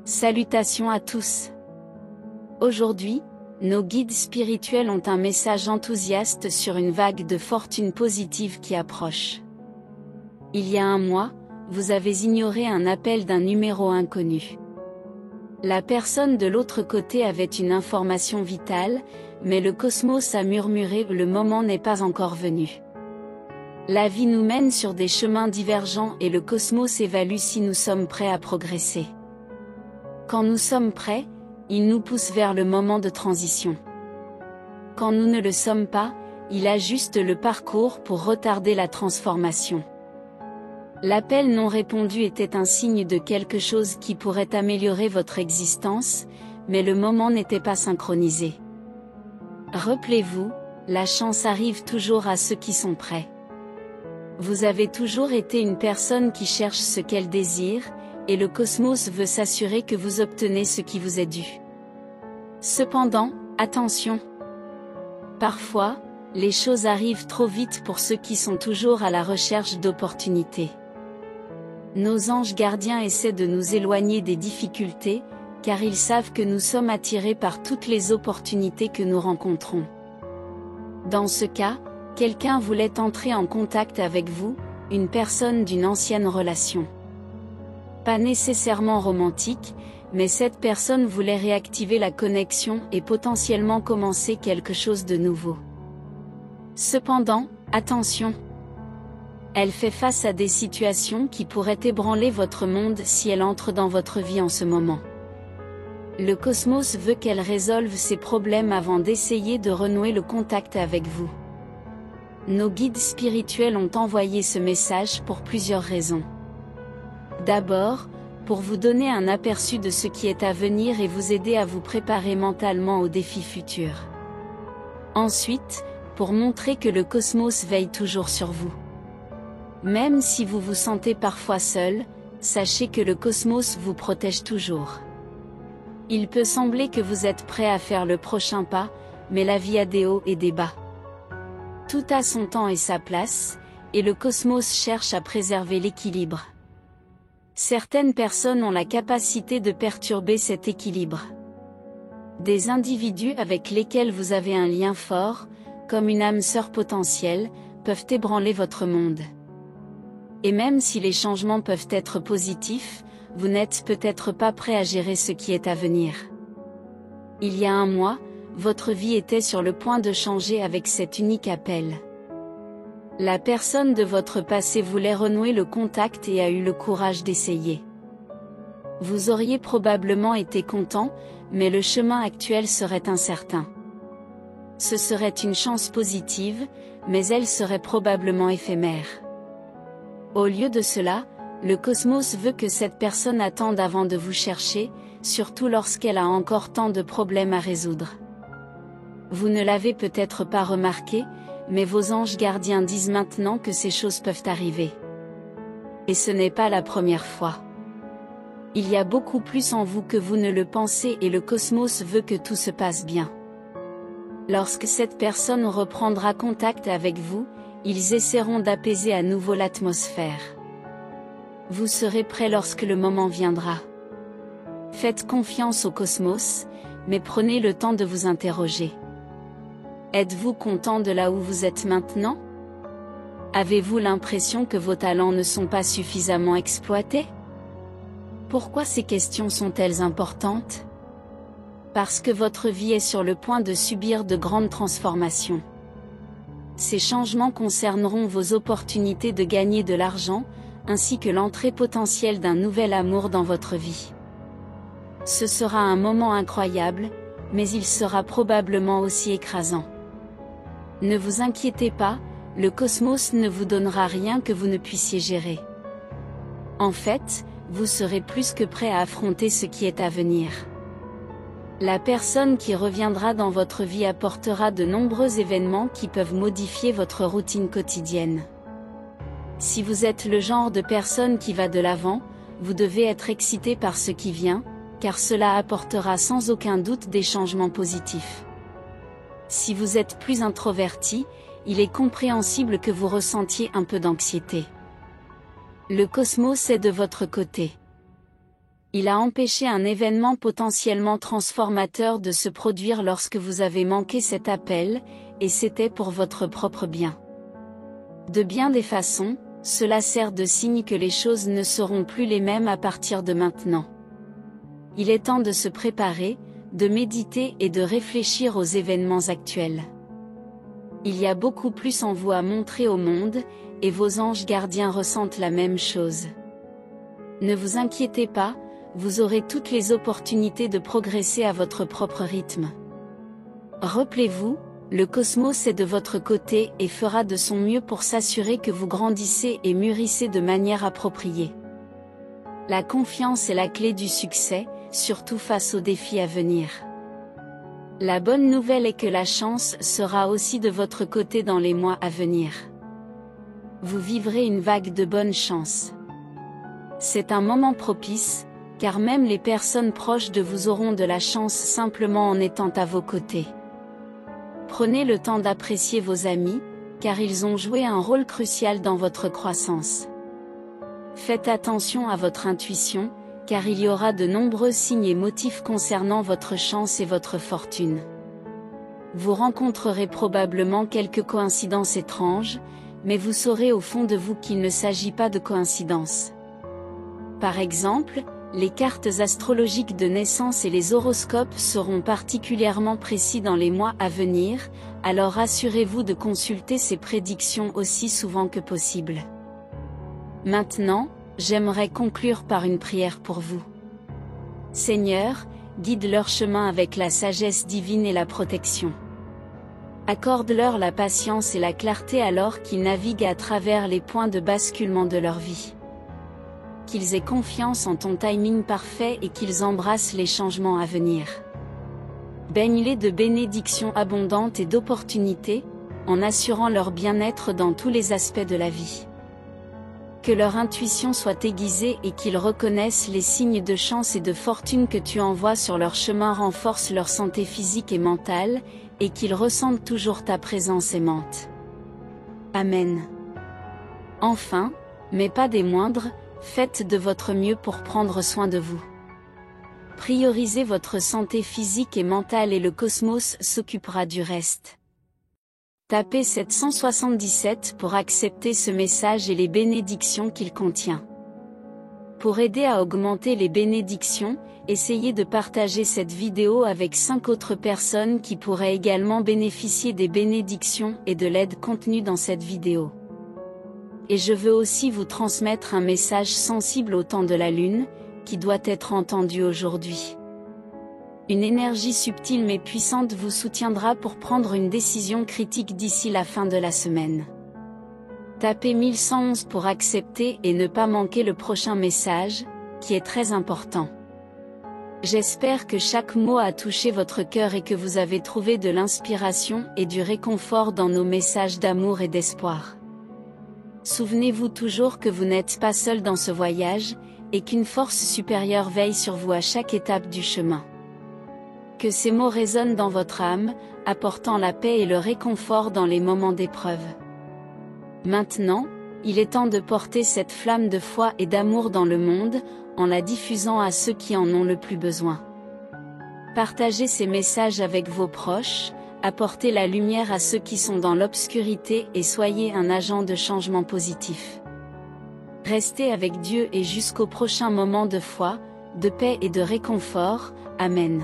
Salutations à tous. Aujourd'hui, nos guides spirituels ont un message enthousiaste sur une vague de fortune positive qui approche. Il y a un mois, vous avez ignoré un appel d'un numéro inconnu. La personne de l'autre côté avait une information vitale, mais le cosmos a murmuré « le moment n'est pas encore venu ». La vie nous mène sur des chemins divergents et le cosmos évalue si nous sommes prêts à progresser. Quand nous sommes prêts, il nous pousse vers le moment de transition. Quand nous ne le sommes pas, il ajuste le parcours pour retarder la transformation. L'appel non répondu était un signe de quelque chose qui pourrait améliorer votre existence, mais le moment n'était pas synchronisé. Rappelez-vous, la chance arrive toujours à ceux qui sont prêts. Vous avez toujours été une personne qui cherche ce qu'elle désire, et le cosmos veut s'assurer que vous obtenez ce qui vous est dû. Cependant, attention! Parfois, les choses arrivent trop vite pour ceux qui sont toujours à la recherche d'opportunités. Nos anges gardiens essaient de nous éloigner des difficultés, car ils savent que nous sommes attirés par toutes les opportunités que nous rencontrons. Dans ce cas, quelqu'un voulait entrer en contact avec vous, une personne d'une ancienne relation. Pas nécessairement romantique, mais cette personne voulait réactiver la connexion et potentiellement commencer quelque chose de nouveau. Cependant, attention! Elle fait face à des situations qui pourraient ébranler votre monde si elle entre dans votre vie en ce moment. Le cosmos veut qu'elle résolve ses problèmes avant d'essayer de renouer le contact avec vous. Nos guides spirituels ont envoyé ce message pour plusieurs raisons. D'abord, pour vous donner un aperçu de ce qui est à venir et vous aider à vous préparer mentalement aux défis futurs. Ensuite, pour montrer que le cosmos veille toujours sur vous. Même si vous vous sentez parfois seul, sachez que le cosmos vous protège toujours. Il peut sembler que vous êtes prêt à faire le prochain pas, mais la vie a des hauts et des bas. Tout a son temps et sa place, et le cosmos cherche à préserver l'équilibre. Certaines personnes ont la capacité de perturber cet équilibre. Des individus avec lesquels vous avez un lien fort, comme une âme sœur potentielle, peuvent ébranler votre monde. Et même si les changements peuvent être positifs, vous n'êtes peut-être pas prêt à gérer ce qui est à venir. Il y a un mois, votre vie était sur le point de changer avec cet unique appel. La personne de votre passé voulait renouer le contact et a eu le courage d'essayer. Vous auriez probablement été content, mais le chemin actuel serait incertain. Ce serait une chance positive, mais elle serait probablement éphémère. Au lieu de cela, le cosmos veut que cette personne attende avant de vous chercher, surtout lorsqu'elle a encore tant de problèmes à résoudre. Vous ne l'avez peut-être pas remarqué, mais vos anges gardiens disent maintenant que ces choses peuvent arriver. Et ce n'est pas la première fois. Il y a beaucoup plus en vous que vous ne le pensez et le cosmos veut que tout se passe bien. Lorsque cette personne reprendra contact avec vous, ils essaieront d'apaiser à nouveau l'atmosphère. Vous serez prêt lorsque le moment viendra. Faites confiance au cosmos, mais prenez le temps de vous interroger. Êtes-vous content de là où vous êtes maintenant? Avez-vous l'impression que vos talents ne sont pas suffisamment exploités? Pourquoi ces questions sont-elles importantes? Parce que votre vie est sur le point de subir de grandes transformations. Ces changements concerneront vos opportunités de gagner de l'argent, ainsi que l'entrée potentielle d'un nouvel amour dans votre vie. Ce sera un moment incroyable, mais il sera probablement aussi écrasant. Ne vous inquiétez pas, le cosmos ne vous donnera rien que vous ne puissiez gérer. En fait, vous serez plus que prêt à affronter ce qui est à venir. La personne qui reviendra dans votre vie apportera de nombreux événements qui peuvent modifier votre routine quotidienne. Si vous êtes le genre de personne qui va de l'avant, vous devez être excité par ce qui vient, car cela apportera sans aucun doute des changements positifs. Si vous êtes plus introverti, il est compréhensible que vous ressentiez un peu d'anxiété. Le cosmos est de votre côté. Il a empêché un événement potentiellement transformateur de se produire lorsque vous avez manqué cet appel, et c'était pour votre propre bien. De bien des façons, cela sert de signe que les choses ne seront plus les mêmes à partir de maintenant. Il est temps de se préparer, de méditer et de réfléchir aux événements actuels. Il y a beaucoup plus en vous à montrer au monde, et vos anges gardiens ressentent la même chose. Ne vous inquiétez pas, vous aurez toutes les opportunités de progresser à votre propre rythme. Rappelez-vous, le cosmos est de votre côté et fera de son mieux pour s'assurer que vous grandissez et mûrissez de manière appropriée. La confiance est la clé du succès, surtout face aux défis à venir. La bonne nouvelle est que la chance sera aussi de votre côté dans les mois à venir. Vous vivrez une vague de bonne chance. C'est un moment propice, car même les personnes proches de vous auront de la chance simplement en étant à vos côtés. Prenez le temps d'apprécier vos amis, car ils ont joué un rôle crucial dans votre croissance. Faites attention à votre intuition, car il y aura de nombreux signes et motifs concernant votre chance et votre fortune. Vous rencontrerez probablement quelques coïncidences étranges, mais vous saurez au fond de vous qu'il ne s'agit pas de coïncidence. Par exemple, les cartes astrologiques de naissance et les horoscopes seront particulièrement précis dans les mois à venir, alors assurez-vous de consulter ces prédictions aussi souvent que possible. Maintenant, j'aimerais conclure par une prière pour vous. Seigneur, guide leur chemin avec la sagesse divine et la protection. Accorde-leur la patience et la clarté alors qu'ils naviguent à travers les points de basculement de leur vie. Qu'ils aient confiance en ton timing parfait et qu'ils embrassent les changements à venir. Baigne-les de bénédictions abondantes et d'opportunités, en assurant leur bien-être dans tous les aspects de la vie. Que leur intuition soit aiguisée et qu'ils reconnaissent les signes de chance et de fortune que tu envoies sur leur chemin renforce leur santé physique et mentale, et qu'ils ressentent toujours ta présence aimante. Amen. Enfin, mais pas des moindres, faites de votre mieux pour prendre soin de vous. Priorisez votre santé physique et mentale et le cosmos s'occupera du reste. Tapez 777 pour accepter ce message et les bénédictions qu'il contient. Pour aider à augmenter les bénédictions, essayez de partager cette vidéo avec 5 autres personnes qui pourraient également bénéficier des bénédictions et de l'aide contenue dans cette vidéo. Et je veux aussi vous transmettre un message sensible au temps de la Lune, qui doit être entendu aujourd'hui. Une énergie subtile mais puissante vous soutiendra pour prendre une décision critique d'ici la fin de la semaine. Tapez 1111 pour accepter et ne pas manquer le prochain message, qui est très important. J'espère que chaque mot a touché votre cœur et que vous avez trouvé de l'inspiration et du réconfort dans nos messages d'amour et d'espoir. Souvenez-vous toujours que vous n'êtes pas seul dans ce voyage, et qu'une force supérieure veille sur vous à chaque étape du chemin. Que ces mots résonnent dans votre âme, apportant la paix et le réconfort dans les moments d'épreuve. Maintenant, il est temps de porter cette flamme de foi et d'amour dans le monde, en la diffusant à ceux qui en ont le plus besoin. Partagez ces messages avec vos proches, apportez la lumière à ceux qui sont dans l'obscurité et soyez un agent de changement positif. Restez avec Dieu et jusqu'au prochain moment de foi, de paix et de réconfort. Amen.